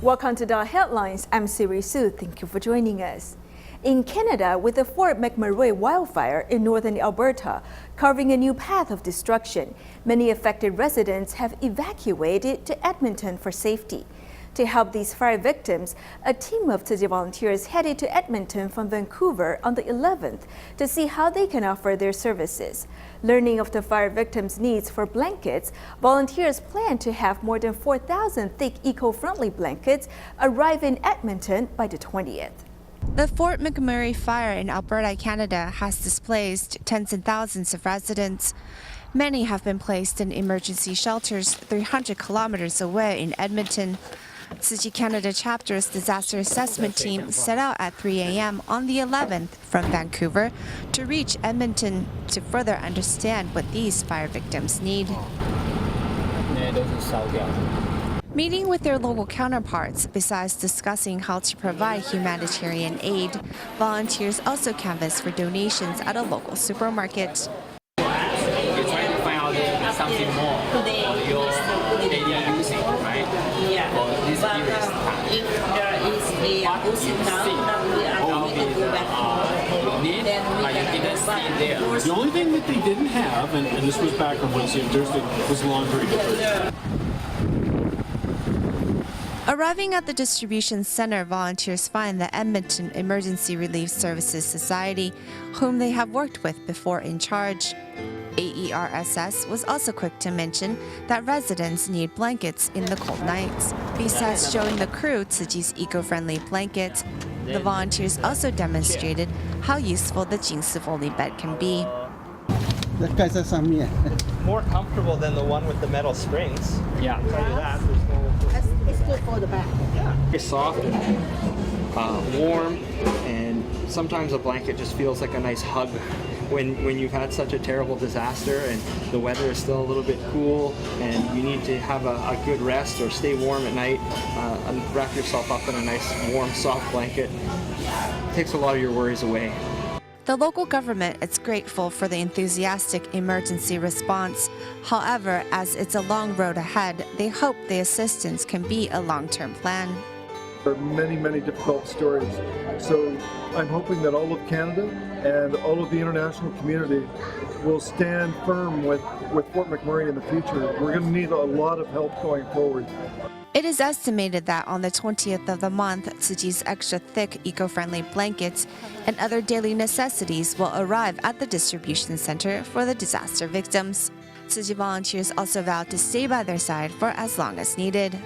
Welcome to the headlines. I'm Siri Su. Thank you for joining us. In Canada, with the Fort McMurray wildfire in northern Alberta carving a new path of destruction, many affected residents have evacuated to Edmonton for safety. To help these fire victims, a team of Tzu Chi volunteers headed to Edmonton from Vancouver on the 11th to see how they can offer their services. Learning of the fire victims' needs for blankets, volunteers plan to have more than 4,000 thick eco-friendly blankets arrive in Edmonton by the 20th. The Fort McMurray fire in Alberta, Canada has displaced tens and thousands of residents. Many have been placed in emergency shelters 300 kilometers away in Edmonton. Tzu Chi Canada chapter's disaster assessment team set out at 3 a.m. on the 11th from Vancouver to reach Edmonton to further understand what these fire victims need. Meeting with their local counterparts, besides discussing how to provide humanitarian aid, volunteers also canvassed for donations at a local supermarket. You're trying to find out something more for your daily using, right? Yeah. For this period of time. If there is a ocean now, we are going to go back home. Need, but you didn't see there. The only thing that they didn't have, and this was back on Wednesday and Thursday, was laundry detergent. Arriving at the distribution center, volunteers find the Edmonton Emergency Relief Services Society, whom they have worked with before, in charge. AERSS was also quick to mention that residents need blankets in the cold nights. Besides showing the crew Tzu Chi's eco-friendly blankets, the volunteers also demonstrated how useful the Jingsi-folding bed can be. More comfortable than the one with the metal springs. Yeah. I'll tell you that. There's no... It's good for the back. It's soft and warm, and sometimes a blanket just feels like a nice hug when you've had such a terrible disaster and the weather is still a little bit cool and you need to have a good rest or stay warm at night. And wrap yourself up in a nice warm soft blanket. It takes a lot of your worries away. The local government is grateful for the enthusiastic emergency response. However, as it's a long road ahead, they hope the assistance can be a long-term plan. There are many, many difficult stories. So I'm hoping that all of Canada and all of the international community will stand firm with Fort McMurray in the future. We're going to need a lot of help going forward. It is estimated that on the 20th of the month, Tzu Chi's extra thick eco-friendly blankets and other daily necessities will arrive at the distribution center for the disaster victims. Tzu Chi volunteers also vowed to stay by their side for as long as needed.